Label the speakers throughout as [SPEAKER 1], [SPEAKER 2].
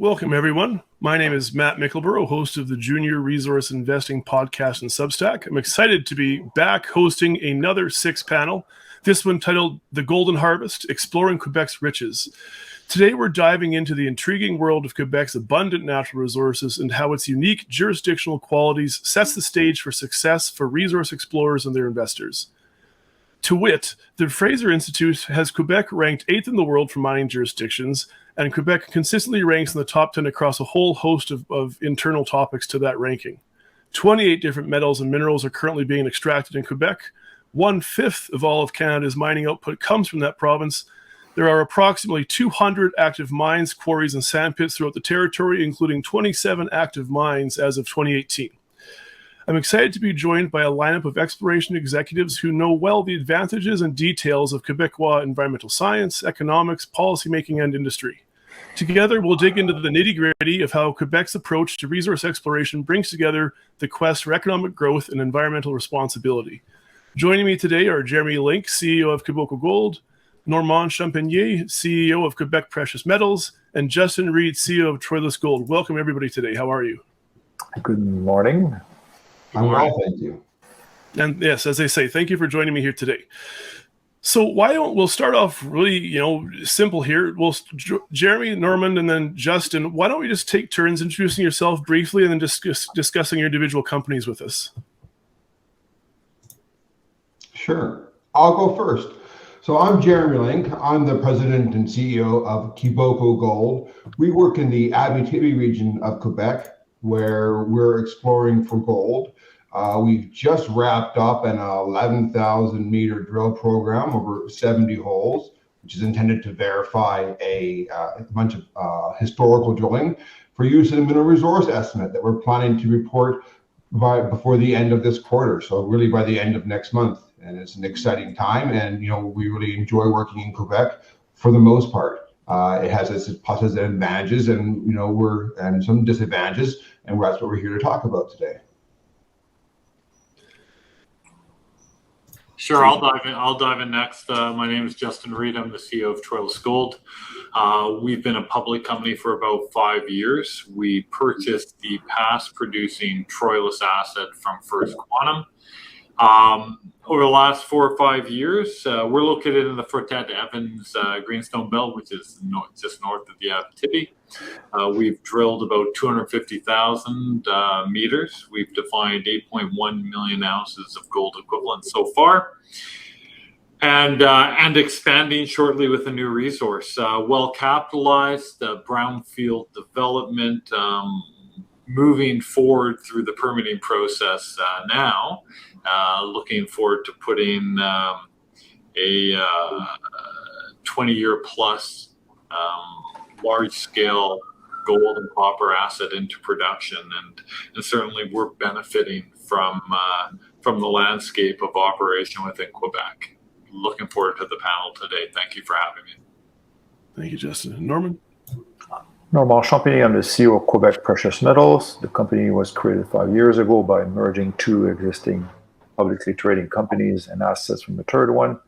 [SPEAKER 1] Welcome, everyone. My name is Matt Mickelborough, host of the Junior Resource Investing podcast and Substack. I'm excited to be back hosting another sixth panel, this one titled The Golden Harvest, Exploring Quebec's Riches. Today, we're diving into the intriguing world of Quebec's abundant natural resources and how its unique jurisdictional qualities sets the stage for success for resource explorers and their investors. To wit, the Fraser Institute has Quebec ranked 8th in the world for mining jurisdictions, and Quebec consistently ranks in the top 10 across a whole host of internal topics to that ranking. 28 different metals and minerals are currently being extracted in Quebec. 1/5 of all of Canada's mining output comes from that province. There are approximately 200 active mines, quarries, and sandpits throughout the territory, including 27 active mines as of 2018. I'm excited to be joined by a lineup of exploration executives who know well the advantages and details of Quebecois environmental science, economics, policymaking, and industry. Together, we'll dig into the nitty-gritty of how Quebec's approach to resource exploration brings together the quest for economic growth and environmental responsibility. Joining me today are Jeremy Link, CEO of Quebec Gold, Normand Champagnier, CEO of Quebec Precious Metals, and Justin Reed, CEO of Troilus Gold. Welcome, everybody, today. How are you?
[SPEAKER 2] Good morning.
[SPEAKER 3] I'm well, thank you.
[SPEAKER 1] And yes, as they say, thank you for joining me here today. So we'll start off really, simple here. Jeremy, Normand, and then Justin, why don't we just take turns introducing yourself briefly and then discussing your individual companies with us?
[SPEAKER 3] Sure. I'll go first. So I'm Jeremy Link. I'm the president and CEO of Quebec Gold. We work in the Abitibi region of Quebec, where we're exploring for gold. We've just wrapped up an 11,000 meter drill program over 70 holes, which is intended to verify a bunch of historical drilling for use in a mineral resource estimate that we're planning to report before the end of this quarter. So really by the end of next month. And it's an exciting time. And, we really enjoy working in Quebec for the most part. It has its pluses and advantages and, and some disadvantages. And that's what we're here to talk about today.
[SPEAKER 4] Sure, I'll dive in next. My name is Justin Reed. I'm the CEO of Troilus Gold. We've been a public company for about 5 years. We purchased the past producing Troilus asset from First Quantum. Over the last 4 or 5 years, we're located in the Fortet Evans Greenstone Belt, which is just north of the Abitibi. We've drilled about 250,000 meters. We've defined 8.1 million ounces of gold equivalent so far, and expanding shortly with a new resource. Well capitalized, brownfield development, moving forward through the permitting process now. Looking forward to putting a 20-year plus large-scale gold and copper asset into production, and certainly we're benefiting from the landscape of operation within Quebec. Looking forward to the panel today. Thank you for having me.
[SPEAKER 1] Thank you, Justin. Normand?
[SPEAKER 2] Normand Champagnier, I'm the CEO of Quebec Precious Metals. The company was created 5 years ago by merging 2 existing publicly trading companies and assets from the third one,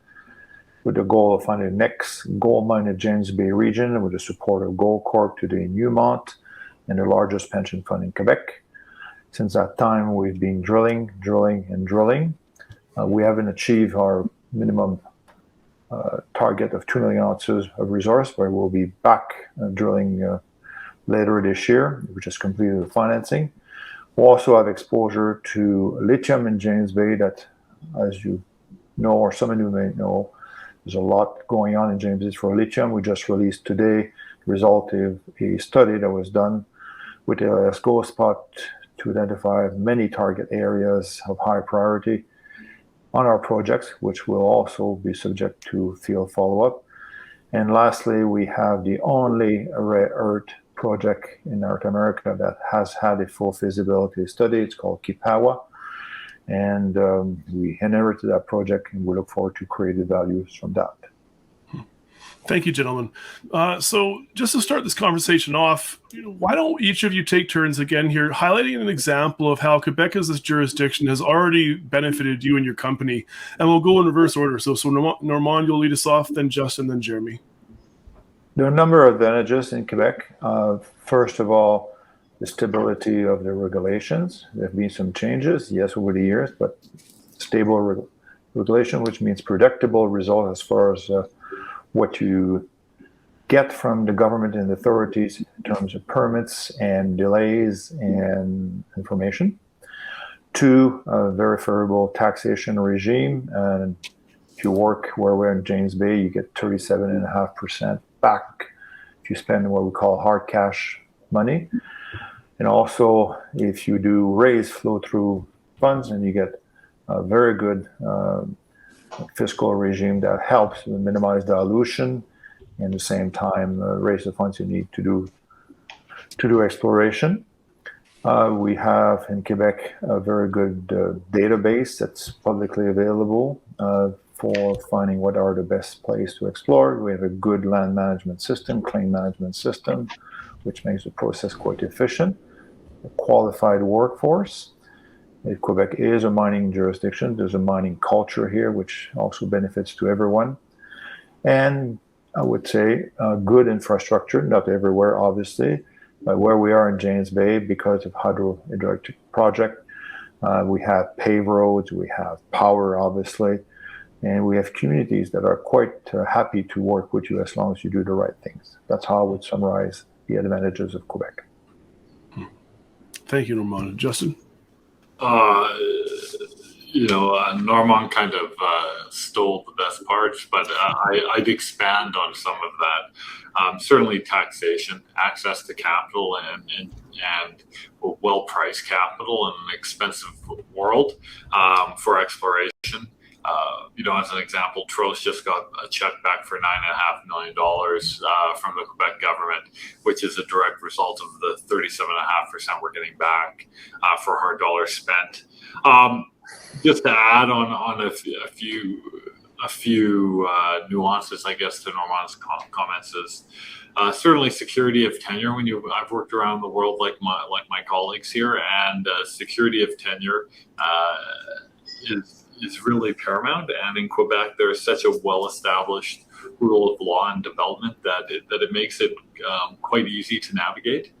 [SPEAKER 2] with the goal of finding the next gold mine in James Bay region with the support of Goldcorp today in Newmont and the largest pension fund in Quebec. Since that time, we've been drilling. We haven't achieved our minimum target of 2 million ounces of resource, but we'll be back drilling later this year. We just completed the financing. We also have exposure to lithium in James Bay that, as you know, or some of you may know, there's a lot going on in James Bay for lithium. We just released today the result of a study that was done with the hotspot to identify many target areas of high priority on our projects, which will also be subject to field follow-up. And lastly, we have the only rare earth project in North America that has had a full feasibility study. It's called Kipawa. And we inherited that project, and we look forward to creating values from that.
[SPEAKER 1] Thank you, gentlemen. So just to start this conversation off, why don't each of you take turns again here, highlighting an example of how Quebec as this jurisdiction has already benefited you and your company. And we'll go in reverse order. So Normand, you'll lead us off, then Justin, then Jeremy.
[SPEAKER 2] There are a number of advantages in Quebec. First of all, the stability of the regulations. There have been some changes, yes, over the years, but stable regulation, which means predictable results as far as what you get from the government and authorities in terms of permits and delays and information. Two, a very favorable taxation regime. And if you work where we're in James Bay, you get 37.5% back if you spend what we call hard cash money. And also, if you do raise flow-through funds, and you get a very good fiscal regime that helps minimize dilution and at the same time raise the funds you need to do exploration. We have in Quebec a very good database that's publicly available for finding what are the best places to explore. We have a good land management system, claim management system, which makes the process quite efficient. A qualified workforce. If Quebec is a mining jurisdiction, there's a mining culture here, which also benefits to everyone. And I would say good infrastructure, not everywhere, obviously, but where we are in James Bay, because of hydroelectric project, we have paved roads, we have power, obviously, and we have communities that are quite happy to work with you as long as you do the right things. That's how I would summarize the advantages of Quebec.
[SPEAKER 1] Thank you, Normand. Justin?
[SPEAKER 4] Normand kind of stole the best parts, but I'd expand on some of that. Certainly taxation, access to capital, and well-priced capital in an expensive world for exploration. As an example, Troyes just got a check back for $9.5 million from the Quebec government, which is a direct result of the 37.5% we're getting back for hard dollars spent. Just to add on a few nuances, I guess, to Normand's comments is certainly security of tenure. I've worked around the world like my colleagues here, and security of tenure is really paramount. And in Quebec, there's such a well-established rule of law and development that it makes it quite easy to navigate.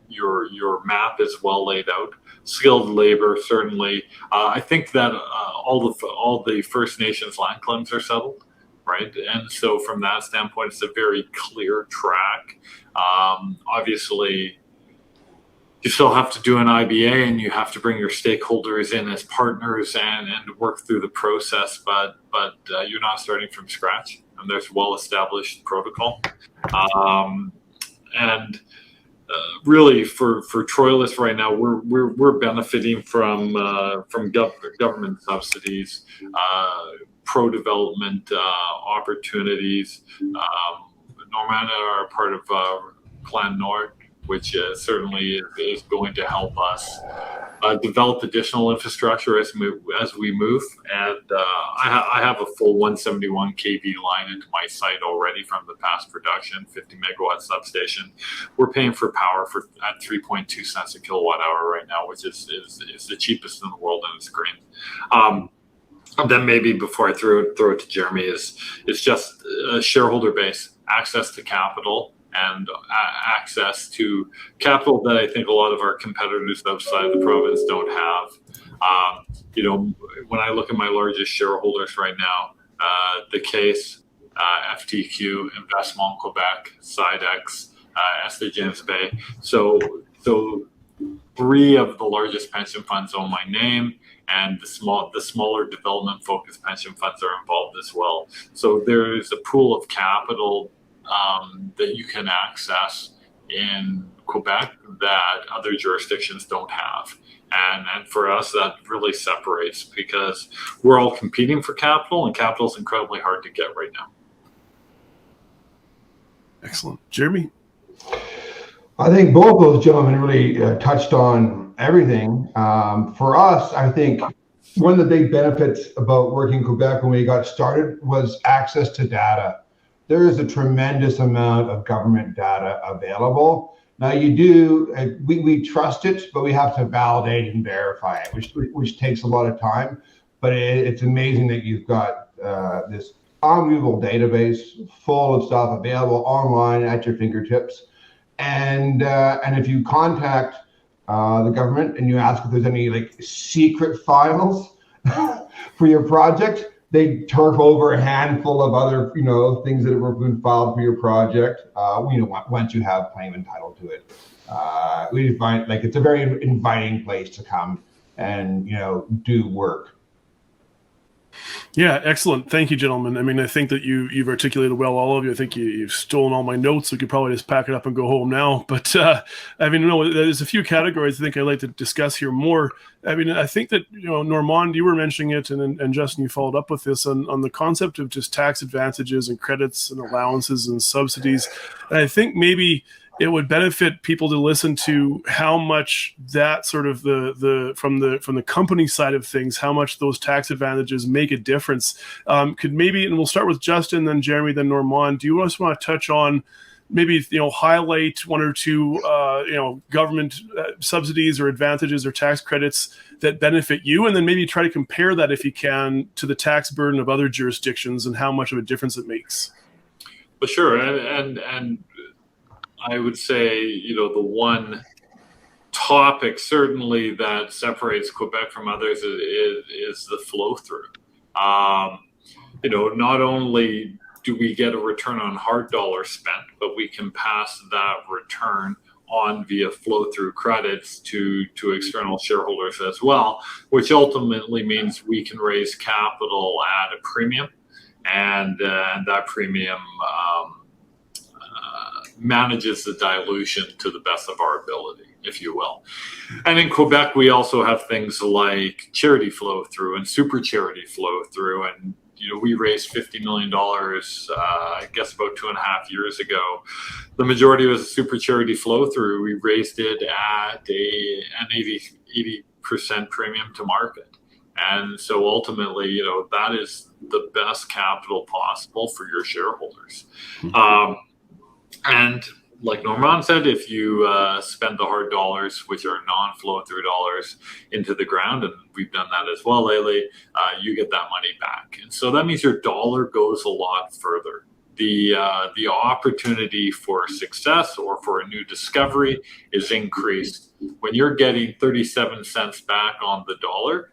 [SPEAKER 4] Your map is well laid out. Skilled labor, certainly. I think that all the First Nations land claims are settled, right? And so from that standpoint, it's a very clear track. Obviously, you still have to do an IBA, and you have to bring your stakeholders in as partners and work through the process, but you're not starting from scratch, and there's well-established protocol. Really, for Troilus right now, we're benefiting from government subsidies, pro-development opportunities. Normand are part of Clan Nord, which certainly is going to help us develop additional infrastructure as we move. And I have a full 171 kV line into my site already from the past production, 50 megawatt substation. We're paying for power at 3.2 cents a kilowatt hour right now, which is the cheapest in the world, and it's green. And then maybe before I throw it to Jeremy, is just a shareholder base, access to capital, and access to capital that I think a lot of our competitors outside the province don't have. When I look at my largest shareholders right now, the Case, FTQ, Investment Quebec, Sidex, Esther James Bay. So three of the largest pension funds own my name, and the smaller development-focused pension funds are involved as well. So there is a pool of capital that you can access in Quebec that other jurisdictions don't have. And for us, that really separates, because we're all competing for capital, and capital is incredibly hard to get right now.
[SPEAKER 1] Excellent. Jeremy?
[SPEAKER 3] I think both those gentlemen really touched on everything. For us, I think one of the big benefits about working in Quebec when we got started was access to data. There is a tremendous amount of government data available. Now we trust it, but we have to validate and verify it, which takes a lot of time. But it's amazing that you've got this unbelievable database full of stuff available online at your fingertips. And if you contact the government and you ask if there's any like secret files for your project, they turf over a handful of other, things that have been filed for your project. Once you have claim and title to it, we find like it's a very inviting place to come and do work.
[SPEAKER 1] Yeah, excellent. Thank you, gentlemen. I mean, I think that you've articulated well, all of you. I think you've stolen all my notes. We could probably just pack it up and go home now. But I mean, there's a few categories I think I'd like to discuss here more. I mean, I think that, Normand, you were mentioning it, and Justin, you followed up with this on the concept of just tax advantages and credits and allowances and subsidies. And I think maybe it would benefit people to listen to how much that sort of from the company side of things, how much those tax advantages make a difference. Could maybe, and we'll start with Justin, then Jeremy, then Normand. Do you just want to touch on maybe highlight one or two government subsidies or advantages or tax credits that benefit you, and then maybe try to compare that, if you can, to the tax burden of other jurisdictions and how much of a difference it makes?
[SPEAKER 4] Well, sure, and I would say, the one topic certainly that separates Quebec from others is the flow through. Not only do we get a return on hard dollar spent, but we can pass that return on via flow through credits to external shareholders as well, which ultimately means we can raise capital at a premium, and that premium manages the dilution to the best of our ability, if you will. And in Quebec, we also have things like charity flow through and super charity flow through. And, we raised $50 million, I guess about 2.5 years ago. The majority was a super charity flow through. We raised it at an 80% premium to market. And so ultimately, that is the best capital possible for your shareholders. Mm-hmm. And like Normand said, if you spend the hard dollars, which are non-flow through dollars, into the ground, and we've done that as well lately, you get that money back. And so that means your dollar goes a lot further. The opportunity for success or for a new discovery is increased. When you're getting 37 cents back on the dollar,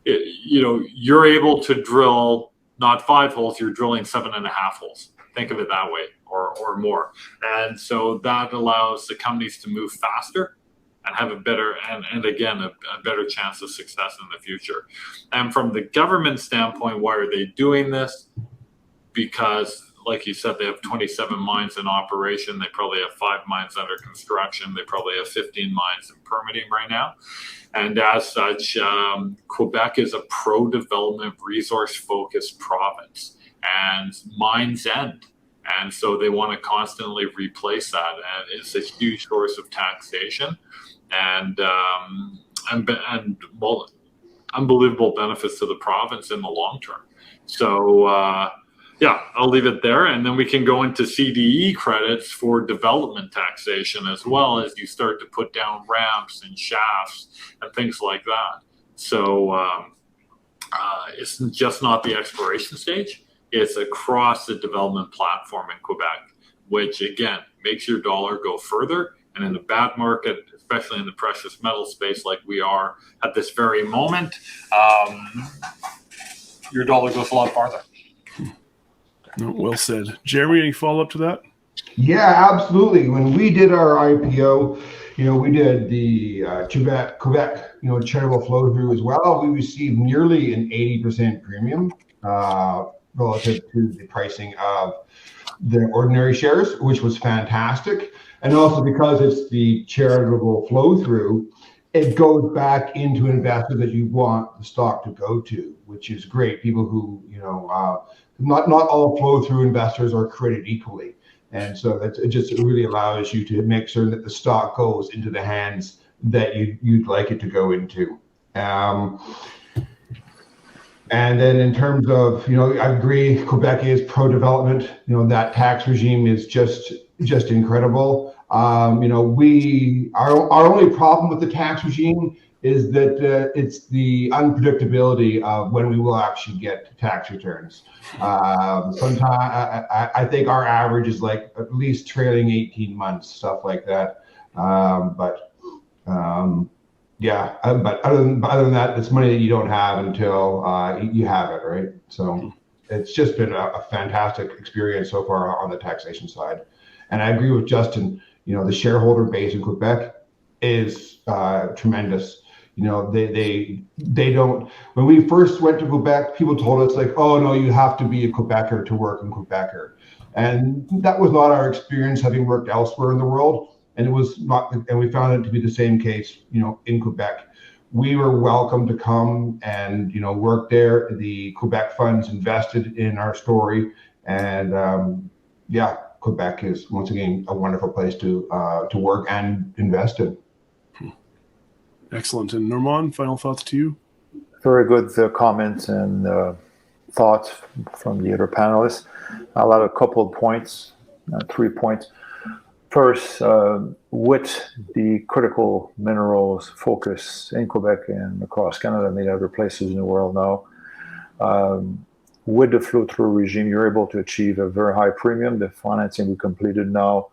[SPEAKER 4] you're able to drill not 5 holes, you're drilling 7.5 holes. Think of it that way, or more. And so that allows the companies to move faster and have a better, and again, a better chance of success in the future. And from the government standpoint, why are they doing this? Because, like you said, they have 27 mines in operation. They probably have 5 mines under construction. They probably have 15 mines in permitting right now. And as such, Quebec is a pro-development, resource-focused province. And mines end. And so they want to constantly replace that. And it's a huge source of taxation and unbelievable benefits to the province in the long term. So, I'll leave it there. And then we can go into CDE credits for development taxation as well, as you start to put down ramps and shafts and things like that. So it's just not the exploration stage. It's across the development platform in Quebec, which, again, makes your dollar go further. And in a bad market, especially in the precious metal space like we are at this very moment, your dollar goes a lot farther.
[SPEAKER 1] Well said. Jeremy, any follow-up to that?
[SPEAKER 3] Yeah, absolutely. When we did our IPO, we did the Quebec, charitable flow through as well. We received nearly an 80% premium relative to the pricing of the ordinary shares, which was fantastic. And also because it's the charitable flow through, it goes back into an investor that you want the stock to go to, which is great. People who, not all flow through investors are created equally. And so it really allows you to make sure that the stock goes into the hands that you'd like it to go into. And then in terms of, I agree, Quebec is pro-development. That tax regime is just incredible. Our only problem with the tax regime is that it's the unpredictability of when we will actually get tax returns. Sometimes I think our average is like at least trailing 18 months, stuff like that. But other than that, it's money that you don't have until you have it, right? So it's just been a fantastic experience so far on the taxation side. And I agree with Justin, the shareholder base in Quebec is tremendous. They don't, when we first went to Quebec, people told us like, oh no, you have to be a Quebecer to work in Quebecer. And that was not our experience having worked elsewhere in the world. And it was not, and we found it to be the same case, in Quebec. We were welcome to come and, work there. The Quebec funds invested in our story. And Quebec is once again a wonderful place to work and invest in.
[SPEAKER 1] Excellent. And Normand, final thoughts to you?
[SPEAKER 2] Very good comments and thoughts from the other panelists. I'll add a couple of points, 3 points. First, with the critical minerals focus in Quebec and across Canada, many other places in the world now, with the flow-through regime, you're able to achieve a very high premium. The financing we completed now,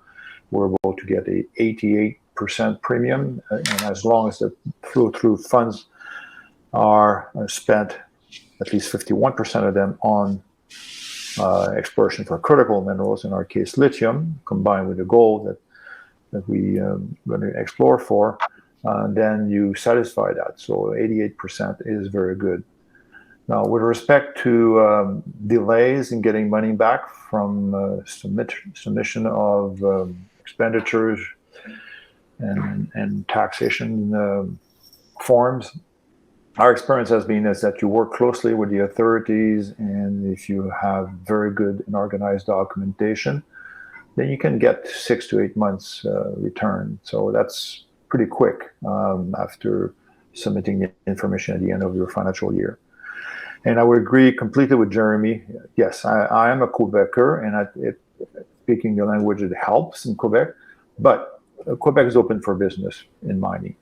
[SPEAKER 2] we're able to get a 88% premium, and as long as the flow-through funds are spent, at least 51% of them on exploration for critical minerals, in our case lithium, combined with the gold that we going to explore for, then you satisfy that. So 88% is very good. Now, with respect to delays in getting money back from submission of expenditures and taxation forms, our experience has been is that you work closely with the authorities, and if you have very good and organized documentation, then you can get 6 to 8 months return. So that's pretty quick after submitting the information at the end of your financial year. And I would agree completely with Jeremy. Yes, I am a Quebecer, and speaking the language, it helps in Quebec, but Quebec is open for business in mining.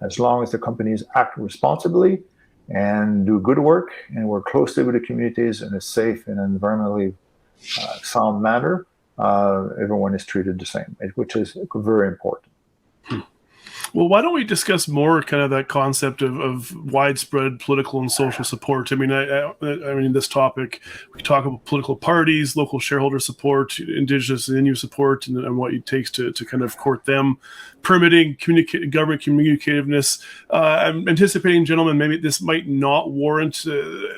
[SPEAKER 2] As long as the companies act responsibly and do good work and work closely with the communities in a safe and environmentally sound manner, everyone is treated the same, which is very important.
[SPEAKER 1] Well, why don't we discuss more kind of that concept of widespread political and social support? I mean, I mean, this topic, we talk about political parties, local shareholder support, Indigenous and Inuit support, and what it takes to kind of court them, permitting, government communicativeness. I'm anticipating, gentlemen, maybe this might not warrant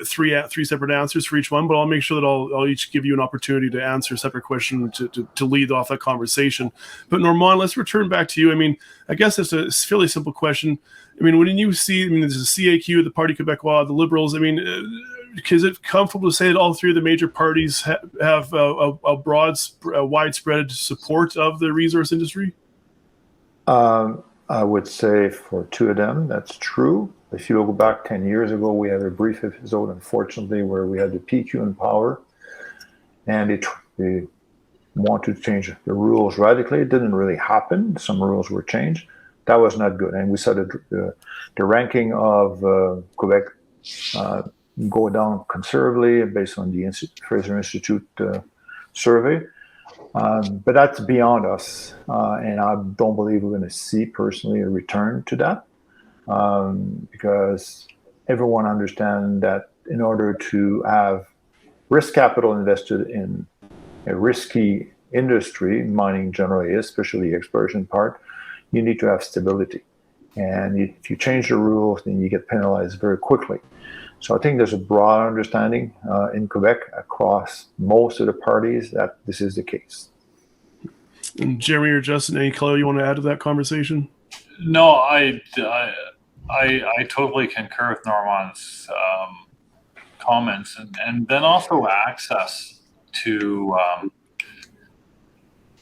[SPEAKER 1] three separate answers for each one, but I'll make sure that I'll each give you an opportunity to answer a separate question to lead off that conversation. But Normand, let's return back to you. I mean, I guess it's a fairly simple question. I mean, when you see, there's a CAQ, the Parti Québécois, the Liberals. I mean, is it comfortable to say that all three of the major parties have a widespread support of the resource industry?
[SPEAKER 2] I would say for two of them, that's true. If you go back 10 years ago, we had a brief episode, unfortunately, where we had the PQ in power, and they wanted to change the rules radically. It didn't really happen. Some rules were changed. That was not good. And we saw the ranking of Quebec go down considerably based on the Fraser Institute survey. But that's beyond us. And I don't believe we're going to see personally a return to that because everyone understands that in order to have risk capital invested in a risky industry, mining generally is, especially the exploration part, you need to have stability. And if you change the rules, then you get penalized very quickly. So I think there's a broad understanding in Quebec across most of the parties that this is the case.
[SPEAKER 1] And Jeremy or Justin, any color you want to add to that conversation?
[SPEAKER 4] No, I totally concur with Normand's comments, and then also access to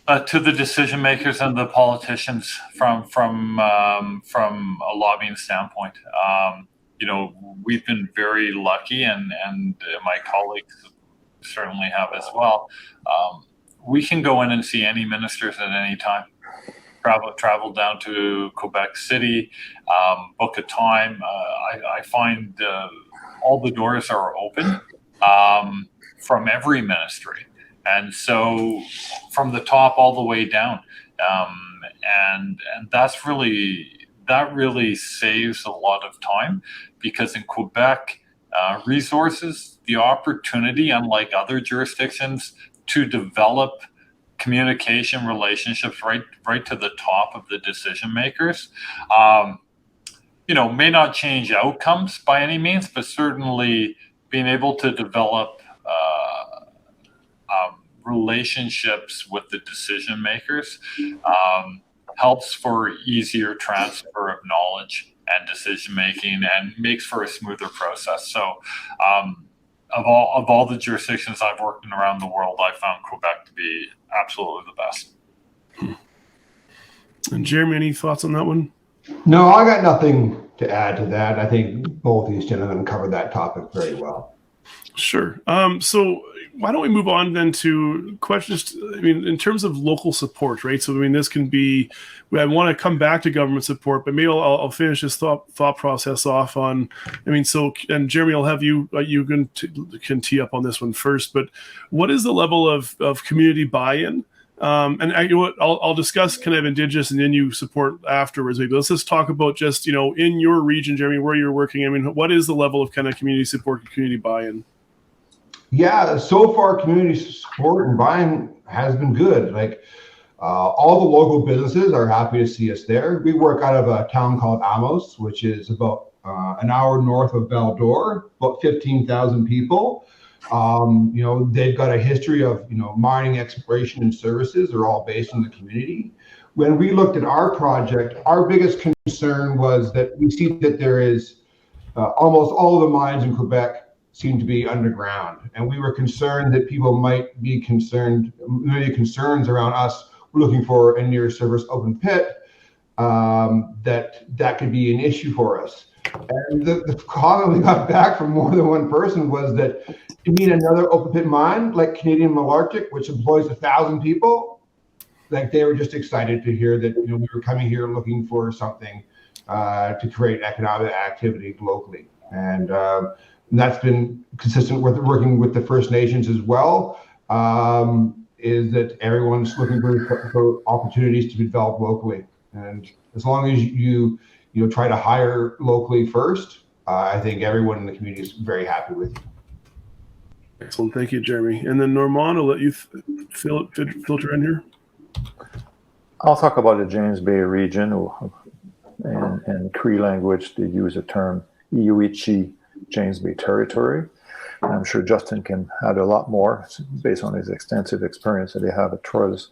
[SPEAKER 4] the decision makers and the politicians from a lobbying standpoint. We've been very lucky, and my colleagues certainly have as well. We can go in and see any ministers at any time. travel down to Quebec City, book a time. I find all the doors are open from every ministry, and so from the top all the way down, and that really saves a lot of time, because in Quebec, resources, the opportunity, unlike other jurisdictions, to develop communication relationships right to the top of the decision makers, may not change outcomes by any means, but certainly being able to develop relationships with the decision makers helps for easier transfer of knowledge and decision making, and makes for a smoother process. So of all the jurisdictions I've worked in around the world, I found Quebec to be absolutely the best.
[SPEAKER 1] And Jeremy, any thoughts on that one?
[SPEAKER 3] No, I got nothing to add to that. I think both these gentlemen covered that topic very well.
[SPEAKER 1] Sure. So why don't we move on then to questions? I mean, in terms of local support, right? So, I mean, this can be, I want to come back to government support, but maybe I'll finish this thought process off on, I mean, so, and Jeremy, I'll have you can tee up on this one first, but what is the level of community buy-in? And I'll discuss kind of Indigenous and Innu support afterwards. Maybe let's just talk about just, in your region, Jeremy, where you're working. I mean, what is the level of kind of community support and community buy-in?
[SPEAKER 3] Yeah, so far community support and buy-in has been good. Like all the local businesses are happy to see us there. We work out of a town called Amos, which is about an hour north of Val-d'Or, about 15,000 people. They've got a history of, mining, exploration, and services. They're all based in the community. When we looked at our project, our biggest concern was that we see that there is almost all of the mines in Quebec seem to be underground. And we were concerned that people might be concerned, maybe concerns around us looking for a near surface open pit, that could be an issue for us. And the comment we got back from more than one person was that you mean another open pit mine like Canadian Malartic, which employs 1,000 people? Like, they were just excited to hear that we were coming here looking for something to create economic activity locally. And that's been consistent with working with the First Nations as well, is that everyone's looking for opportunities to develop locally. And as long as you try to hire locally first, I think everyone in the community is very happy with you.
[SPEAKER 1] Excellent. Thank you, Jeremy. And then Normand, I'll let you filter in here.
[SPEAKER 2] I'll talk about the James Bay region, and Cree language, they use the term Iuichi James Bay Territory. And I'm sure Justin can add a lot more based on his extensive experience that they have at Troyes.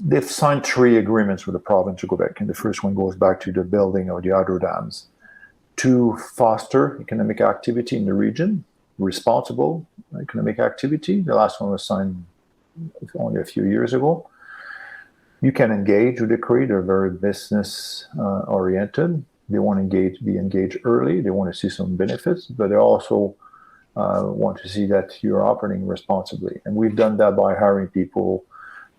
[SPEAKER 2] They've signed 3 agreements with the province of Quebec, and the first one goes back to the building of the hydro dams to foster economic activity in the region, responsible economic activity. The last one was signed only a few years ago. You can engage with the Cree. They're very business oriented. They want to be engaged early. They want to see some benefits, but they also want to see that you're operating responsibly. And we've done that by hiring people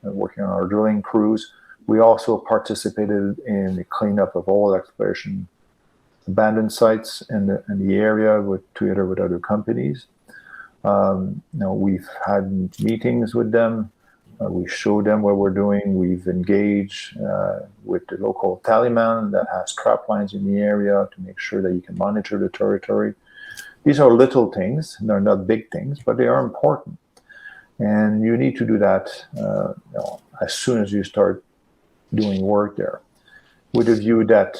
[SPEAKER 2] working on our drilling crews. We also participated in the cleanup of all exploration abandoned sites in the area together with other companies. We've had meetings with them. We show them what we're doing. We've engaged with the local tallyman that has trap lines in the area to make sure that you can monitor the territory. These are little things. They're not big things, but they are important. And you need to do that as soon as you start doing work there, with a view that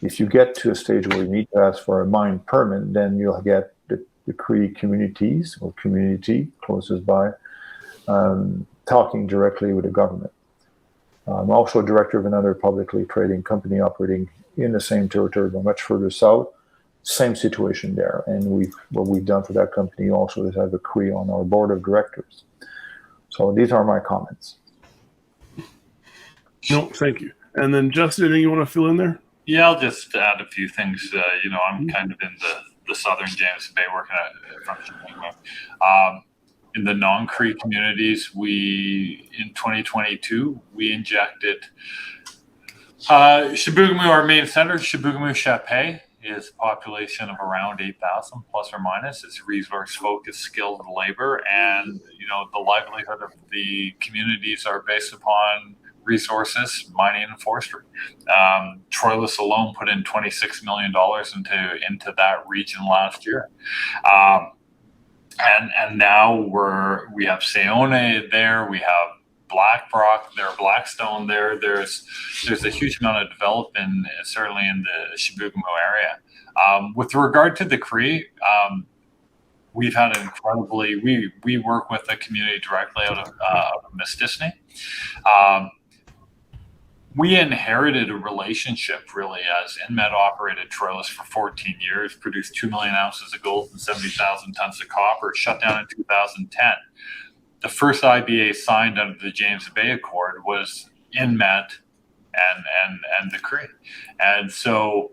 [SPEAKER 2] if you get to a stage where you need to ask for a mine permit, then you'll get the Cree communities or community closest by talking directly with the government. I'm also a director of another publicly trading company operating in the same territory, but much further south. Same situation there. And what we've done for that company also is have a Cree on our board of directors. So these are my comments.
[SPEAKER 1] No, thank you. And then Justin, anything you want to fill in there?
[SPEAKER 4] Yeah, I'll just add a few things. I'm kind of in the southern James Bay working from Chicago. in the non-Cree communities, in 2022, we injected Chibougamau, our main center, Chibougamau-Chapais, is a population of around 8,000 plus or minus. It's resource-focused, skilled labor, and the livelihood of the communities are based upon resources, mining and forestry. Troilus alone put in $26 million into that region last year. And now we have Sayone there, we have Blackstone there. There's a huge amount of development, certainly in the Chibougamau area. With regard to the Cree, we've had we work with the community directly out of Mistissini. We inherited a relationship really as Inmet operated Troilus for 14 years, produced 2 million ounces of gold and 70,000 tons of copper, shut down in 2010. The first IBA signed under the James Bay Accord was Inmet and the Cree. And so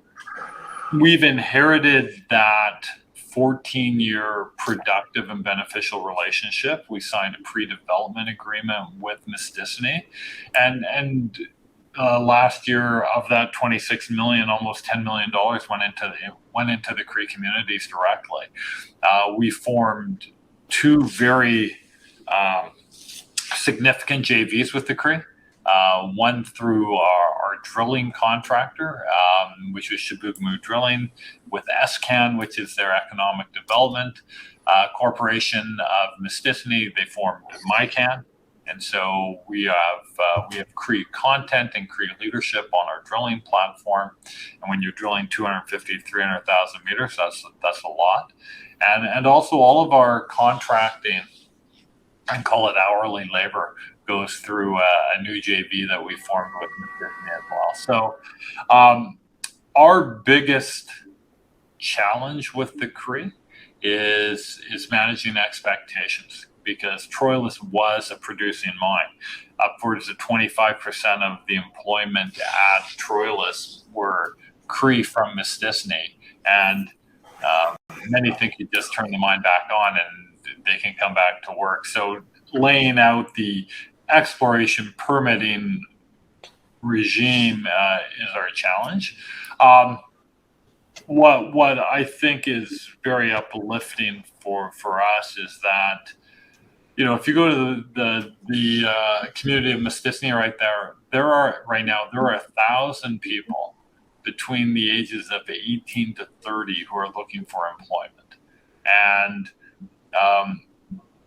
[SPEAKER 4] we've inherited that 14-year productive and beneficial relationship. We signed a pre-development agreement with Mistissini, and last year, of that 26 million, almost $10 million went into the Cree communities directly. We formed two very significant JVs with the Cree. One through our drilling contractor, which was Chibougamau Drilling, with SCAN, which is their economic development corporation of Mistissini. They formed MyCan. And so we have Cree content and Cree leadership on our drilling platform. And when you're drilling 250 to 300,000 meters, that's a lot. And also all of our contracting, and call it hourly labor, goes through a new JV that we formed with Mistissini as well. So our biggest challenge with the Cree is managing expectations, because Troilus was a producing mine. Upwards of 25% of the employment at Troilus were Cree from Mistissini, and many think you just turn the mine back on and they can come back to work. So laying out the exploration permitting regime is our challenge. What I think is very uplifting for us is that, if you go to the community of Mistissini right there are 1,000 people between the ages of 18 to 30 who are looking for employment. And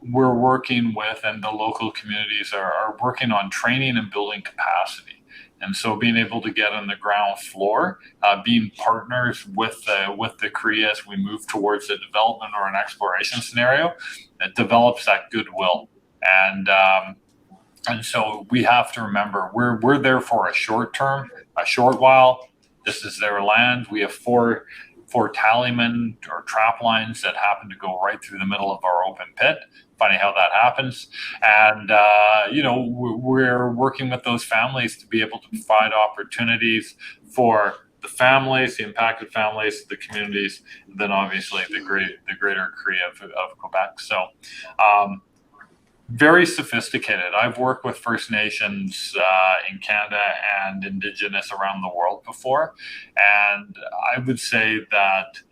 [SPEAKER 4] we're working with, and the local communities are working on training and building capacity. And so being able to get on the ground floor, being partners with the Cree as we move towards a development or an exploration scenario, it develops that goodwill. And so we have to remember we're there for a short while. This is their land. We have four tallymen or trap lines that happen to go right through the middle of our open pit. Funny how that happens. And, we're working with those families to be able to provide opportunities for the families, the impacted families, the communities, and then obviously the greater Cree of Quebec. So very sophisticated. I've worked with First Nations in Canada and Indigenous around the world before. And I would say that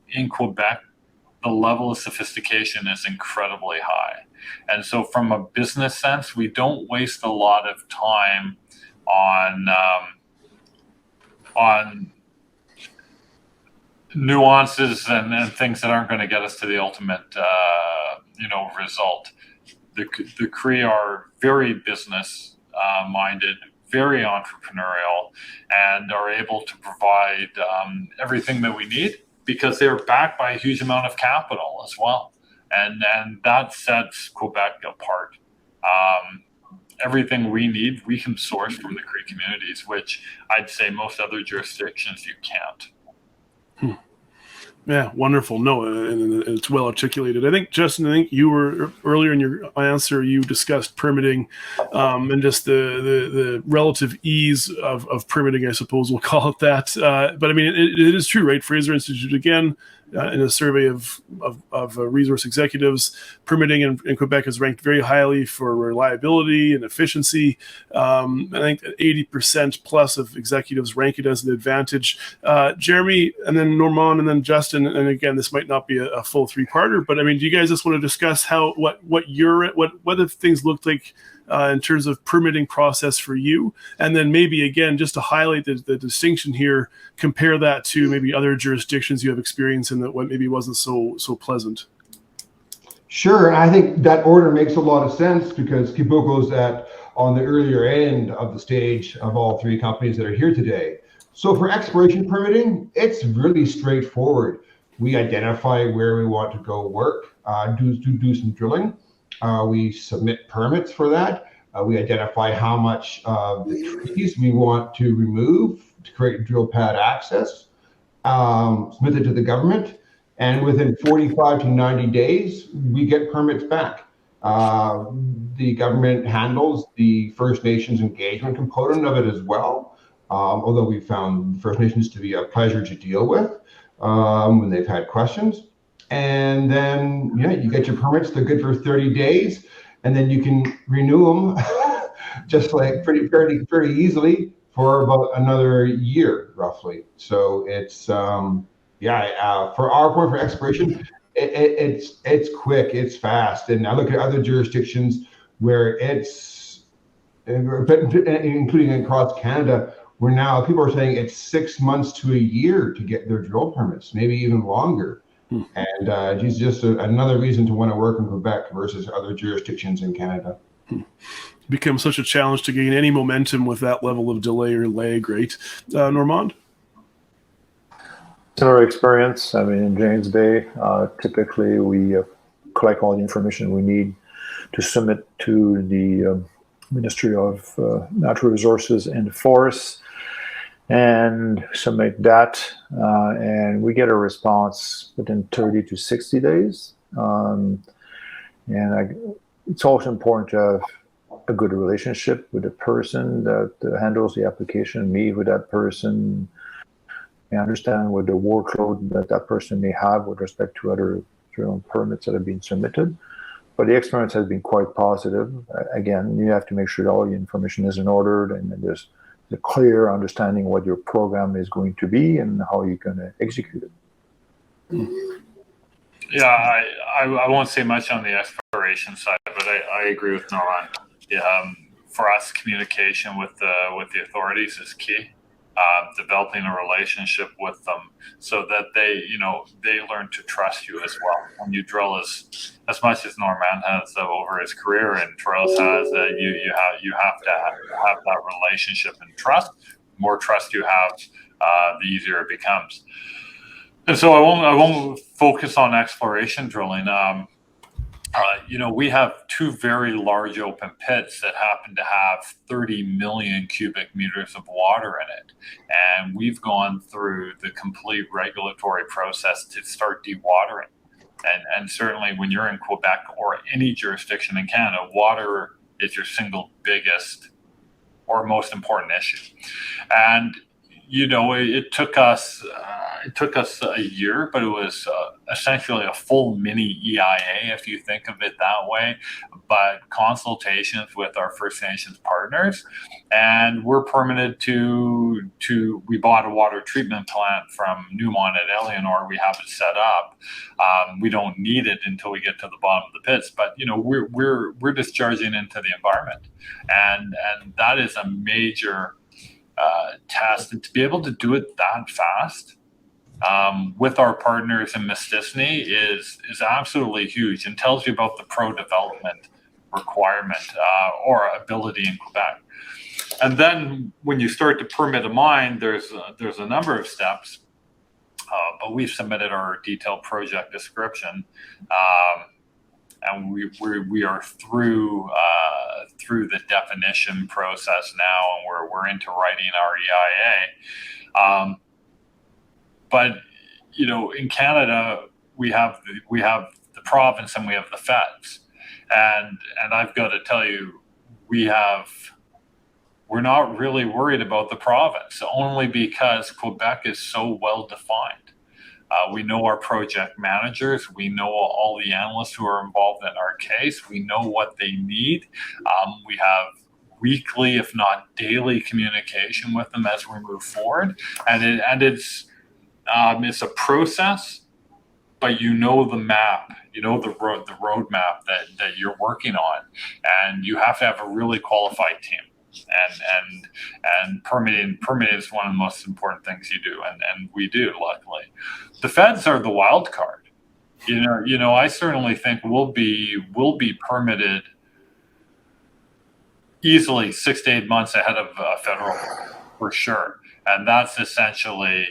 [SPEAKER 4] in Quebec, the level of sophistication is incredibly high. And so from a business sense, we don't waste a lot of time on nuances and things that aren't going to get us to the ultimate result. The Cree are very business minded, very entrepreneurial, and are able to provide everything that we need, because they're backed by a huge amount of capital as well. And that sets Quebec apart. Everything we need, we can source from the Cree communities, which I'd say most other jurisdictions you can't.
[SPEAKER 1] Yeah, wonderful. No, and it's well articulated. I think, Justin, you were earlier in your answer, you discussed permitting and just the relative ease of permitting, I suppose we'll call it that. But I mean, it is true, right? Fraser Institute, again, in a survey of resource executives, permitting in Quebec is ranked very highly for reliability and efficiency. I think 80% plus of executives rank it as an advantage. Jeremy, and then Normand, and then Justin, and again, this might not be a full three-parter, but I mean, do you guys just want to discuss what the things looked like in terms of permitting process for you, and then maybe again just to highlight the distinction here, compare that to maybe other jurisdictions you have experience in that what maybe wasn't so pleasant.
[SPEAKER 3] Sure, and I think that order makes a lot of sense because Quiboco's on the earlier end of the stage of all three companies that are here today. So for exploration permitting, it's really straightforward. We identify where we want to go work, do some drilling. We submit permits for that. We identify how much of the trees we want to remove to create drill pad access, submit it to the government, and within 45 to 90 days, we get permits back. The government handles the First Nations engagement component of it as well, although we found First Nations to be a pleasure to deal with when they've had questions. And then, you get your permits. They're good for 30 days, and then you can renew them just like pretty easily for about another year, roughly. So it's for our point for exploration, it's quick, it's fast. And I look at other jurisdictions where including across Canada, where now people are saying it's 6 months to a year to get their drill permits, maybe even longer. And it's just another reason to want to work in Quebec versus other jurisdictions in Canada.
[SPEAKER 1] Becomes such a challenge to gain any momentum with that level of delay or lag, right? Normand?
[SPEAKER 2] Similar experience. I mean, in James Bay, typically we collect all the information we need to submit to the Ministry of Natural Resources and Forests, and submit that, and we get a response within 30 to 60 days. It's also important to have a good relationship with the person that handles the application, meet with that person, and understand what the workload that person may have with respect to other drilling permits that have been submitted. But the experience has been quite positive. Again, you have to make sure that all the information is in order and there's a clear understanding what your program is going to be and how you're going to execute it.
[SPEAKER 4] Yeah, I won't say much on the exploration side, but I agree with Normand. For us, communication with the authorities is key. Developing a relationship with them so that they learn to trust you as well. When you drill as much as Normand has over his career and Troils has, you have to have that relationship and trust. The more trust you have, the easier it becomes. And so I won't focus on exploration drilling. We have two very large open pits that happen to have 30 million cubic meters of water in it. And we've gone through the complete regulatory process to start dewatering. And certainly when you're in Quebec or any jurisdiction in Canada, water is your single biggest or most important issue. And it took us a year, but it was essentially a full mini EIA, if you think of it that way, but consultations with our First Nations partners. And we're permitted we bought a water treatment plant from Newmont at Eleanor. We have it set up. We don't need it until we get to the bottom of the pits, but we're discharging into the environment. And that is a major test, and to be able to do it that fast with our partners in Mistissini is absolutely huge and tells you about the pro-development requirement or ability in Quebec. And then when you start to permit a mine, there's a number of steps, but we've submitted our detailed project description, and we are through the definition process now, and we're into writing our EIA. But in Canada, we have the province and we have the feds, and I've got to tell you, we're not really worried about the province, only because Quebec is so well defined. We know our project managers. We know all the analysts who are involved in our case. We know what they need. We have weekly, if not daily, communication with them as we move forward. And it's a process, but you know the map, you know the roadmap that you're working on, and you have to have a really qualified team. And permitting is one of the most important things you do, and we do, luckily. The feds are the wild card. I certainly think we'll be permitted easily 6 to 8 months ahead of federal, for sure. And that's essentially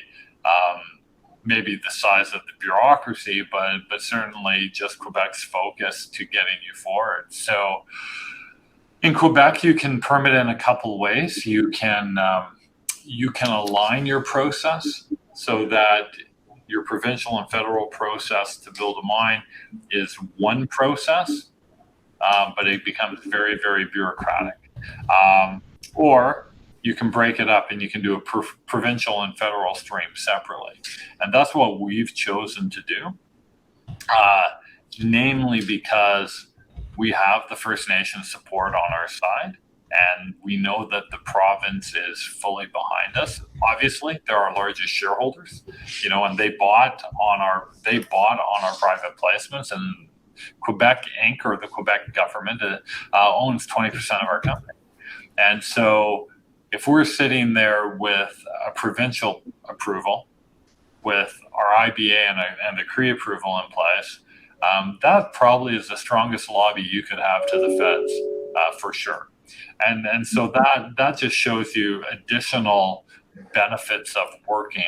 [SPEAKER 4] maybe the size of the bureaucracy, but certainly just Quebec's focus to getting you forward. So in Quebec, you can permit in a couple ways. You can align your process so that your provincial and federal process to build a mine is one process, but it becomes very, very bureaucratic. Or you can break it up and you can do a provincial and federal stream separately. And that's what we've chosen to do, namely because we have the First Nation support on our side, and we know that the province is fully behind us. Obviously, they're our largest shareholders, and they bought on our private placements, and Quebec Inc., or the Quebec government, owns 20% of our company. And so if we're sitting there with a provincial approval, with our IBA and the CRE approval in place, that probably is the strongest lobby you could have to the feds, for sure. And so that just shows you additional benefits of working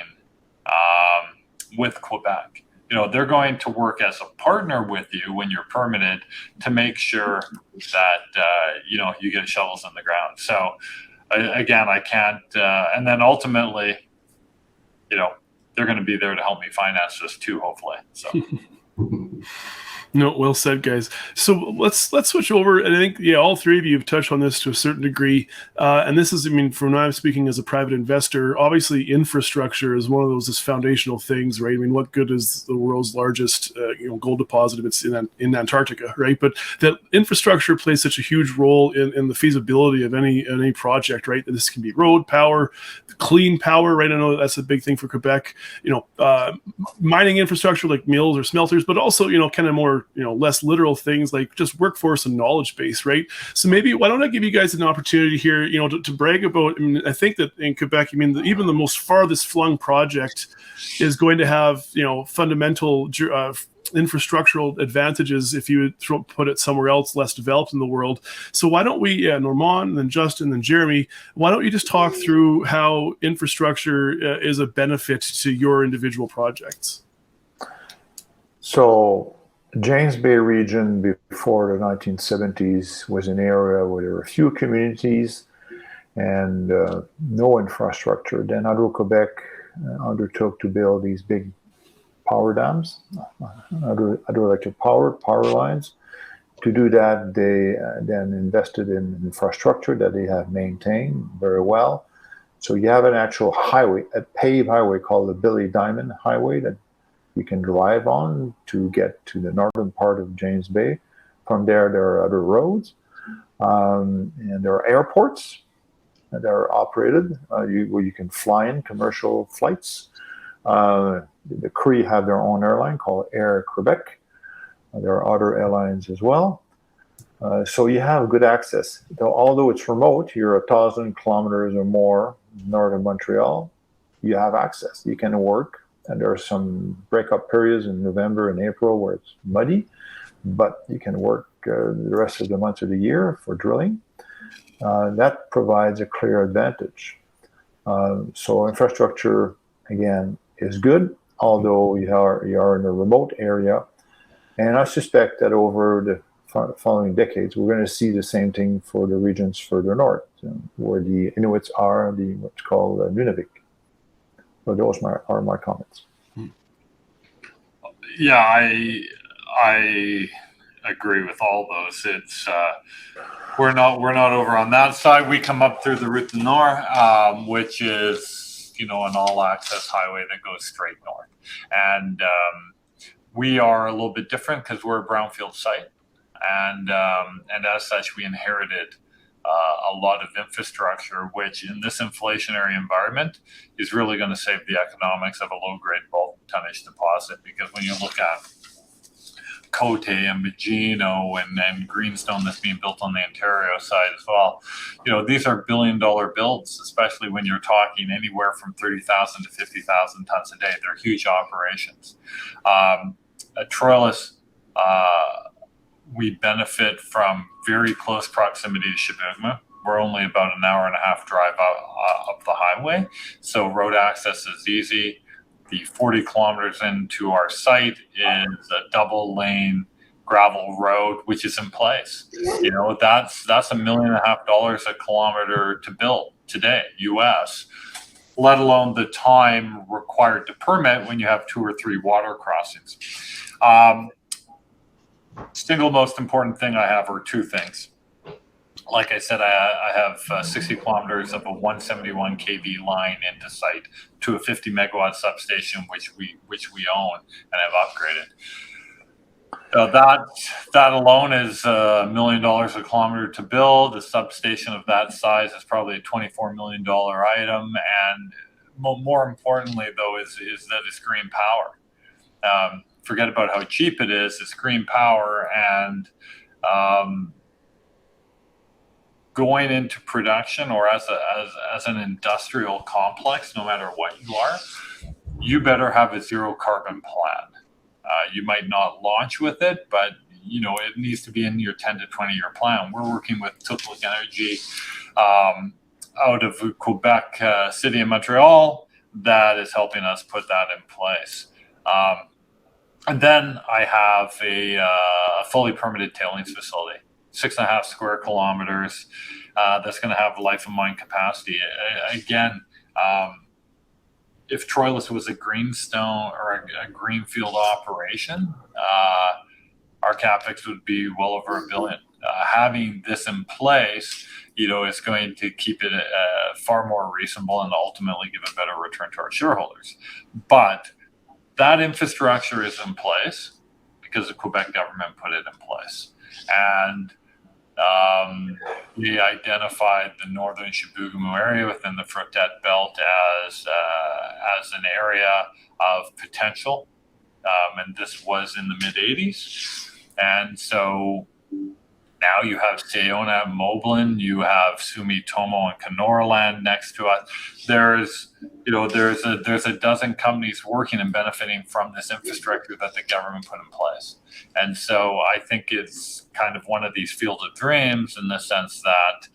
[SPEAKER 4] with Quebec. They're going to work as a partner with you when you're permitted to make sure that you get shovels in the ground. So again, I can't. And then ultimately, they're going to be there to help me finance this too, hopefully. So.
[SPEAKER 1] No, well said, guys. So let's switch over, and I think all three of you have touched on this to a certain degree. And this is, from when I'm speaking as a private investor, obviously infrastructure is one of those foundational things, right? What good is the world's largest gold deposit if it's in Antarctica, right? But that infrastructure plays such a huge role in the feasibility of any project, right? This can be road, power, clean power, right? I know that's a big thing for Quebec. Mining infrastructure like mills or smelters, but also kind of more less literal things like just workforce and knowledge base, right? So maybe why don't I give you guys an opportunity here, to brag about. I think that in Quebec, even the most farthest flung project is going to have fundamental infrastructural advantages if you would put it somewhere else less developed in the world. So why don't we, Normand, then Justin, then Jeremy, why don't you just talk through how infrastructure is a benefit to your individual projects?
[SPEAKER 2] So James Bay region before the 1970s was an area where there were few communities and no infrastructure. Then Hydro-Quebec undertook to build these big power dams, hydroelectric power lines. To do that, they then invested in infrastructure that they have maintained very well. So you have an actual highway, a paved highway called the Billy Diamond Highway that you can drive on to get to the northern part of James Bay. From there are other roads, and there are airports that are operated where you can fly in commercial flights. The Cree have their own airline called Air Quebec. There are other airlines as well. So you have good access. Although it's remote, you're 1,000 kilometers or more north of Montreal, you have access. You can work. And there are some breakup periods in November and April where it's muddy, but you can work the rest of the months of the year for drilling. That provides a clear advantage. So infrastructure, again, is good, although you are in a remote area. And I suspect that over the following decades, we're going to see the same thing for the regions further north, where the Inuits are, what's called Nunavik. So those are my comments.
[SPEAKER 4] Yeah, I agree with all those. It's we're not over on that side. We come up through the Route du Nord, which is an all-access highway that goes straight north. And we are a little bit different because we're a brownfield site, and as such, we inherited a lot of infrastructure, which in this inflationary environment is really going to save the economics of a low-grade bulk tonnage deposit. Because when you look at Cote and Magino and Greenstone that's being built on the Ontario side as well, these are billion-dollar builds, especially when you're talking anywhere from 30,000 to 50,000 tons a day. They're huge operations. At Troilus, we benefit from very close proximity to Chibougamau. We're only about an hour and a half drive up the highway, so road access is easy. The 40 kilometers into our site is a double lane gravel road, which is in place. That's $1.5 million a kilometer to build today, US, let alone the time required to permit when you have 2 or 3 water crossings. Single most important thing I have are 2 things. Like I said, I have 60 kilometers of a 171 kV line into site to a 50 megawatt substation, which we own and have upgraded. That alone is $1 million a kilometer to build. A substation of that size is probably a $24 million item, and more importantly, though, is that it's green power. Forget about how cheap it is. It's green power, and going into production or as an industrial complex, no matter what you are, you better have a zero carbon plan. You might not launch with it, but it needs to be in your 10 to 20 year plan. We're working with Total Energy out of Quebec City and Montreal that is helping us put that in place. And then I have a fully permitted tailings facility, 6.5 square kilometers, that's going to have life of mine capacity. Again, if Troilus was a greenstone or a greenfield operation, our capex would be well over $1 billion. Having this in place, is going to keep it far more reasonable and ultimately give a better return to our shareholders. But that infrastructure is in place because the Quebec government put it in place. And we identified the northern Chibougamau area within the Frotette Belt as an area of potential. And this was in the mid-'80s. And so now you have Sayona, Moblin, you have Sumitomo and Kenora Land next to us. There's a dozen companies working and benefiting from this infrastructure that the government put in place. And so I think it's kind of one of these fields of dreams in the sense that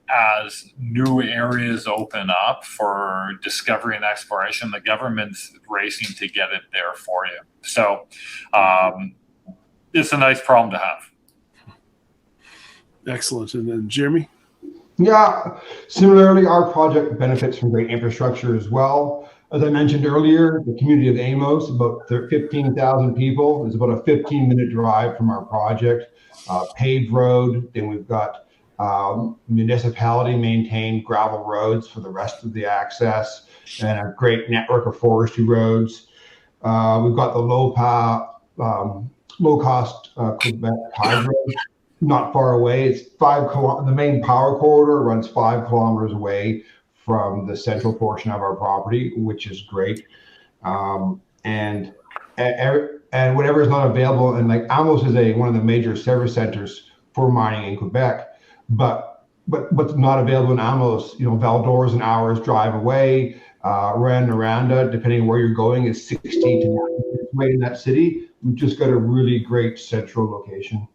[SPEAKER 4] as new areas open up for discovery and exploration, the government's racing to get it there for you. So it's a nice problem to have.
[SPEAKER 1] Excellent. And then Jeremy?
[SPEAKER 3] Yeah, similarly, our project benefits from great infrastructure as well. As I mentioned earlier, the community of Amos, about 15,000 people, is about a 15-minute drive from our project. Paved road, then we've got municipality maintained gravel roads for the rest of the access, and a great network of forestry roads. We've got the low-cost Quebec hydro. Not far away. It's the main power corridor runs 5 kilometers away from the central portion of our property, which is great. And whatever is not available, and like Amos is one of the major service centers for mining in Quebec, but what's not available in Amos, Val-d'Or is an hour's drive away. Rouyn-Noranda, depending on where you're going, is 60 to 90 minutes away in that city. We've just got a really great central location.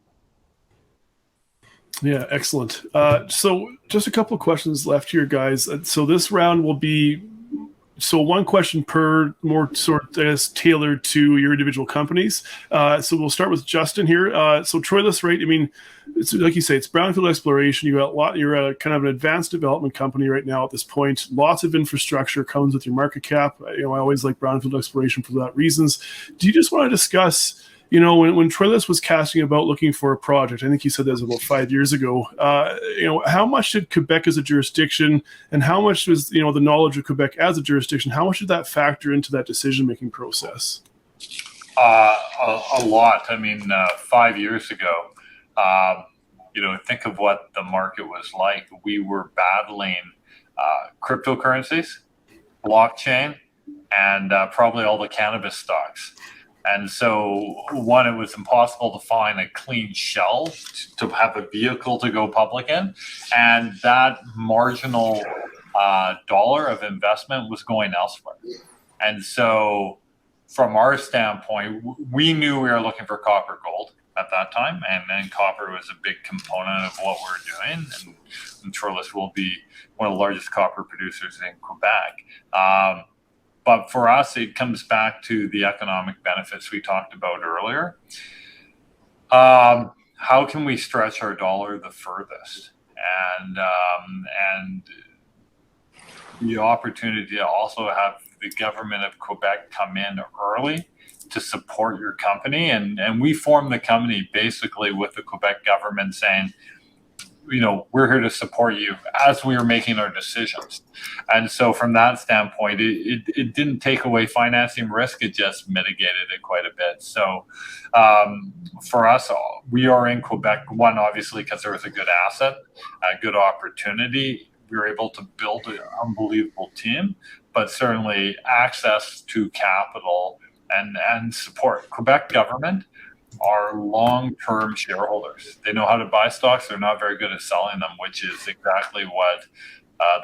[SPEAKER 1] Yeah, excellent. So just a couple of questions left here, guys. So this round will be one question per, more sort of tailored to your individual companies. So we'll start with Justin here. So Troilus, right? I mean, it's like you say, it's brownfield exploration. You're a kind of an advanced development company right now at this point. Lots of infrastructure comes with your market cap. I always like brownfield exploration for that reasons. Do you just want to discuss, when Troilus was casting about looking for a project, I think you said that was about 5 years ago. How much did Quebec as a jurisdiction, and how much was the knowledge of Quebec as a jurisdiction? How much did that factor into that decision-making process?
[SPEAKER 4] A lot. I mean, 5 years ago, think of what the market was like. We were battling cryptocurrencies, blockchain, and probably all the cannabis stocks. And so, one, it was impossible to find a clean shell to have a vehicle to go public in. And that marginal dollar of investment was going elsewhere. And so, from our standpoint, we knew we were looking for copper gold at that time. And copper was a big component of what we're doing. And Troilus will be one of the largest copper producers in Quebec. But for us, it comes back to the economic benefits we talked about earlier. How can we stretch our dollar the furthest? And the opportunity to also have the government of Quebec come in early to support your company. And we formed the company basically with the Quebec government saying, we're here to support you as we are making our decisions. And so from that standpoint, it didn't take away financing risk. It just mitigated it quite a bit. So for us, we are in Quebec, one, obviously, because there was a good asset, a good opportunity. We were able to build an unbelievable team, but certainly access to capital and support. Quebec government are long-term shareholders. They know how to buy stocks. They're not very good at selling them, which is exactly what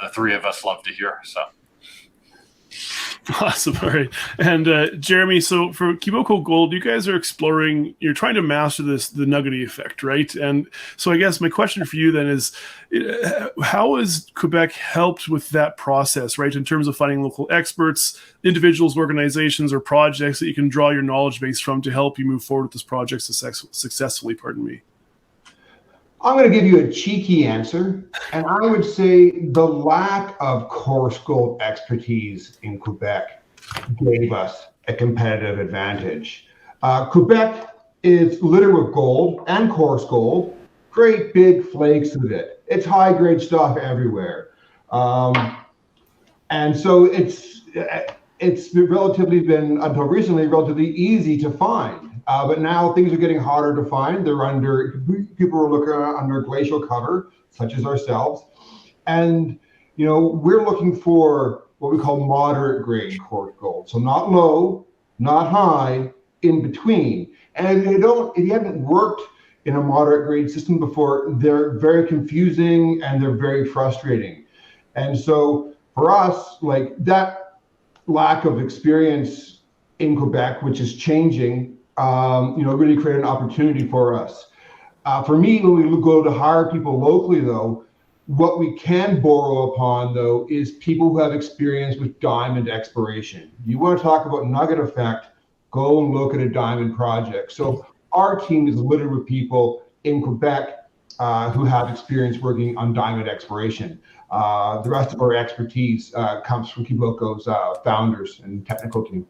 [SPEAKER 4] the three of us love to hear. So.
[SPEAKER 1] Awesome. All right. And Jeremy, so for Quebec Gold, you guys are exploring, you're trying to master the nuggety effect, right? And so I guess my question for you then is, how has Quebec helped with that process, right? In terms of finding local experts, individuals, organizations, or projects that you can draw your knowledge base from to help you move forward with this project successfully, pardon me.
[SPEAKER 3] I'm going to give you a cheeky answer, and I would say the lack of coarse gold expertise in Quebec gave us a competitive advantage. Quebec is littered with gold and coarse gold, great big flakes of it. It's high-grade stuff everywhere. And so it's relatively been, until recently, relatively easy to find. But now things are getting harder to find. People are looking under glacial cover, such as ourselves. And, we're looking for what we call moderate grade coarse gold. So not low, not high, in between. And if you haven't worked in a moderate grade system before, they're very confusing and they're very frustrating. And so for us, like that lack of experience in Quebec, which is changing, really create an opportunity for us. For me, when we go to hire people locally, though, what we can borrow upon, though, is people who have experience with diamond exploration. You want to talk about nugget effect, go and look at a diamond project. So our team is littered with people in Quebec who have experience working on diamond exploration. The rest of our expertise comes from Quiboco's founders and technical team.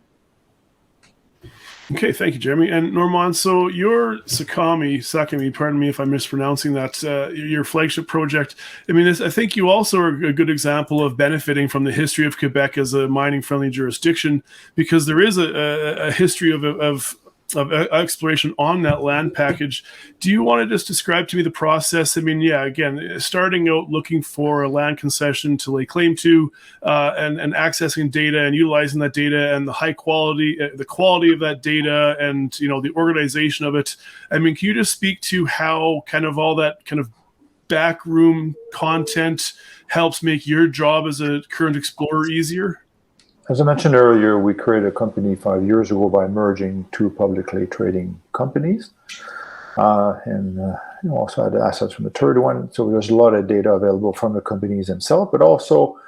[SPEAKER 1] Okay, thank you, Jeremy. And Normand, so your Sakami, pardon me if I'm mispronouncing that, your flagship project, I think you also are a good example of benefiting from the history of Quebec as a mining-friendly jurisdiction, because there is a history of exploration on that land package. Do you want to just describe to me the process? Again, starting out looking for a land concession to lay claim to, and accessing data and utilizing that data and the quality of that data and, the organization of it. Can you just speak to how kind of all that kind of backroom content helps make your job as a current explorer easier?
[SPEAKER 2] As I mentioned earlier, we created a company 5 years ago by merging two publicly trading companies, and also had assets from the third one. So there's a lot of data available from the companies themselves, but also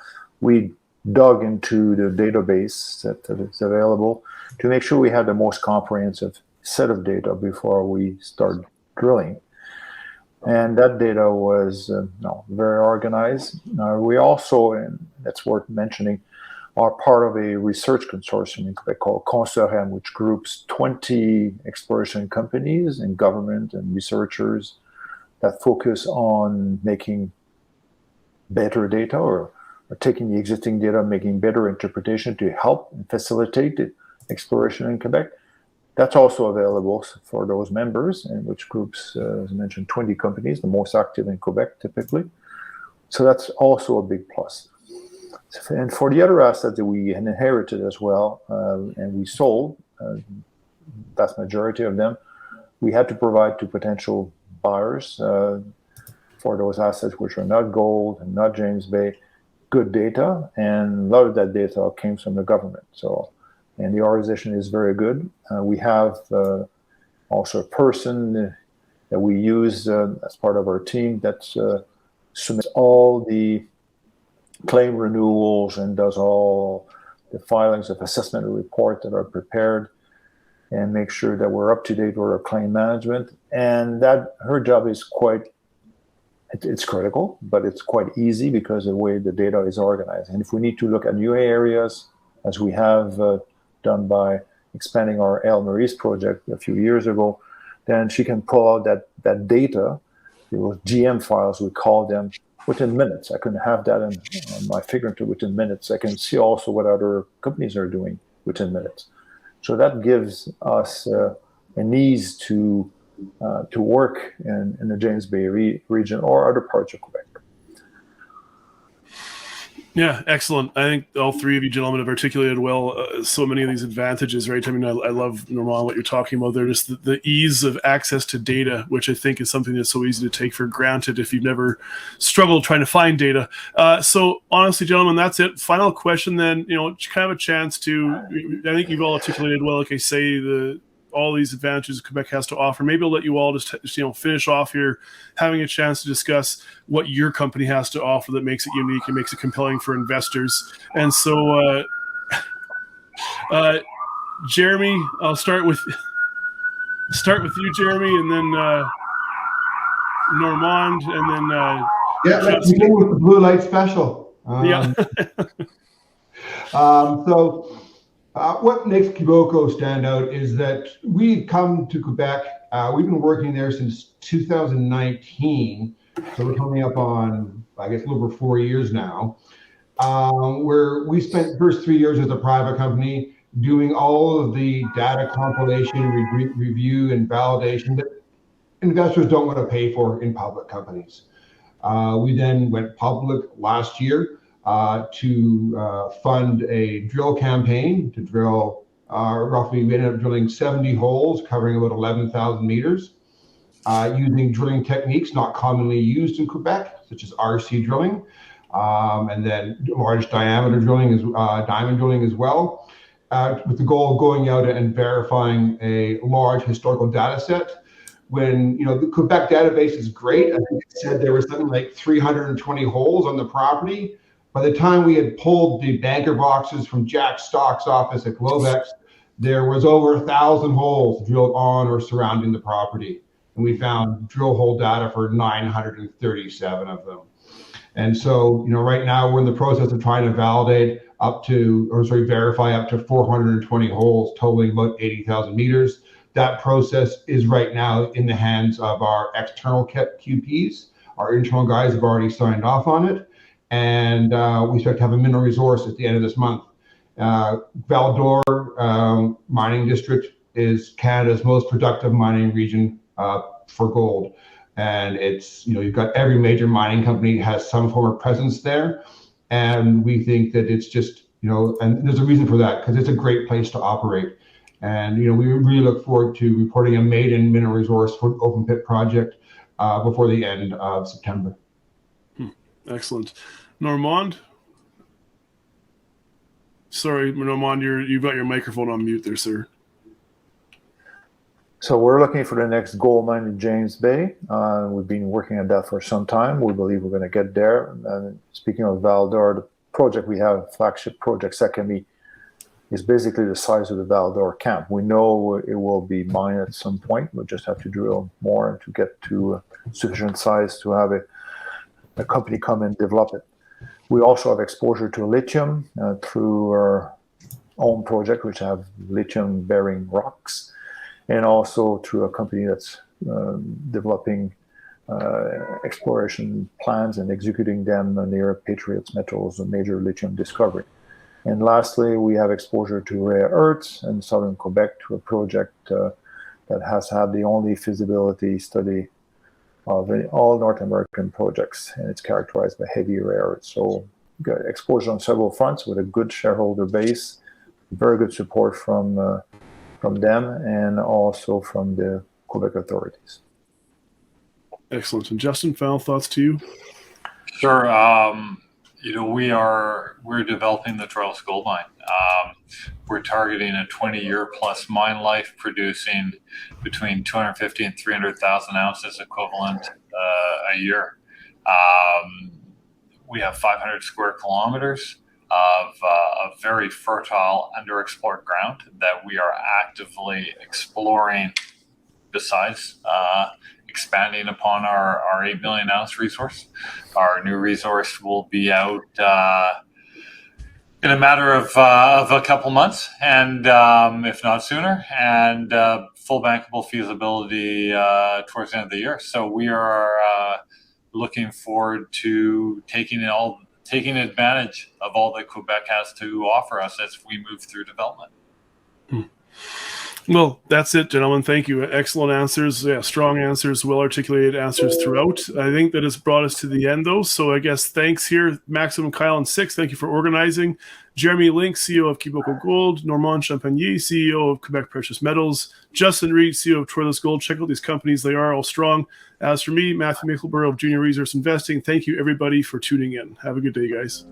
[SPEAKER 2] we dug into the database that is available to make sure we had the most comprehensive set of data before we start drilling. And that data was very organized. We also, and that's worth mentioning, are part of a research consortium in Quebec called construed, which groups 20 exploration companies and government and researchers that focus on making better data or taking the existing data, making better interpretation to help and facilitate the exploration in Quebec. That's also available for those members, and which groups, as I mentioned, 20 companies, the most active in Quebec typically. So that's also a big plus. And for the other assets that we inherited as well, and we sold, vast majority of them, we had to provide to potential buyers for those assets which are not gold and not James Bay, good data, and a lot of that data came from the government. So, and the organization is very good. We have also a person that we use as part of our team that submits all the claim renewals and does all the filings of assessment report that are prepared and make sure that we're up to date with our claim management. And that her job is it's critical, but it's quite easy because of the way the data is organized. And if we need to look at new areas, as we have done by expanding our El Maurice project a few years ago, then she can pull out that data, those GM files, we call them, within minutes. I can have that on my fingertip within minutes. I can see also what other companies are doing within minutes. So that gives us an ease to work in the James Bay region or other parts of Quebec.
[SPEAKER 1] Yeah, excellent. I think all three of you gentlemen have articulated well so many of these advantages, right? I mean, I love, Normand, what you're talking about there, just the ease of access to data, which I think is something that's so easy to take for granted if you've never struggled trying to find data. So honestly, gentlemen, that's it. Final question then, kind of a chance to, I think you've all articulated well, like I say, all these advantages Quebec has to offer. Maybe I'll let you all just finish off here, having a chance to discuss what your company has to offer that makes it unique and makes it compelling for investors. And so, Jeremy, I'll start with you, Jeremy, and then Normand, and then
[SPEAKER 3] let's begin with the blue light special. What makes Quebec stand out is that we come to Quebec. We've been working there since 2019, so we're coming up on, I guess, a little over 4 years now. Where we spent the first 3 years as a private company doing all of the data compilation, review, and validation that investors don't want to pay for in public companies. We then went public last year to fund a drill campaign to drill roughly, we ended up drilling 70 holes covering about 11,000 meters using drilling techniques not commonly used in Quebec, such as RC drilling, and then large diameter drilling, diamond drilling as well, with the goal of going out and verifying a large historical data set. When, the Quebec database is great, I think it said there was something like 320 holes on the property. By the time we had pulled the banker boxes from Jack Stock's office at Globex, there was over 1,000 holes drilled on or surrounding the property. And we found drill hole data for 937 of them. And so, right now we're in the process of trying to verify up to 420 holes totaling about 80,000 meters. That process is right now in the hands of our external QPs. Our internal guys have already signed off on it. And we expect to have a mineral resource at the end of this month. Val-d'Or mining district is Canada's most productive mining region for gold. And it's, you've got every major mining company has some form of presence there. And we think that it's just, and there's a reason for that, because it's a great place to operate. And, we really look forward to reporting a maiden mineral resource for open pit project before the end of September.
[SPEAKER 1] Excellent. Normand? Sorry, Normand, you've got your microphone on mute there, sir.
[SPEAKER 2] So we're looking for the next gold mine in James Bay. We've been working on that for some time. We believe we're going to get there. And speaking of Val-d'Or, the project we have, flagship project Secondly, is basically the size of the Val-d'Or camp. We know it will be mined at some point. We'll just have to drill more to get to sufficient size to have a company come and develop it. We also have exposure to lithium through our own project, which have lithium-bearing rocks, and also through a company that's developing exploration plans and executing them near Patriots Metals, a major lithium discovery. And lastly, we have exposure to rare earths in southern Quebec to a project that has had the only feasibility study of all North American projects, and it's characterized by heavy rare earths. So we've got exposure on several fronts with a good shareholder base, very good support from them, and also from the Quebec authorities.
[SPEAKER 1] Excellent. And Justin, final thoughts to you?
[SPEAKER 4] Sure. We're developing the Troilus Gold Mine. We're targeting a 20-year plus mine life, producing between 250 and 300,000 ounces equivalent a year. We have 500 square kilometers of very fertile, underexplored ground that we are actively exploring. Besides expanding upon our 8 million ounce resource, our new resource will be out in a matter of a couple months, and if not sooner, and full bankable feasibility towards the end of the year. So we are looking forward to taking advantage of all that Quebec has to offer us as we move through development.
[SPEAKER 1] Well, that's it, gentlemen. Thank you. Excellent answers. Yeah, strong answers, well-articulated answers throughout. I think that has brought us to the end, though. So I guess thanks here, Maxim, Kyle, and Six. Thank you for organizing. Jeremy Link, CEO of Quebec Gold. Normand Champagny, CEO of Quebec Precious Metals. Justin Reed, CEO of Troilus Gold. Check out these companies. They are all strong. As for me, Matthew Michelborough of Junior Resource Investing, thank you, everybody, for tuning in. Have a good day, guys.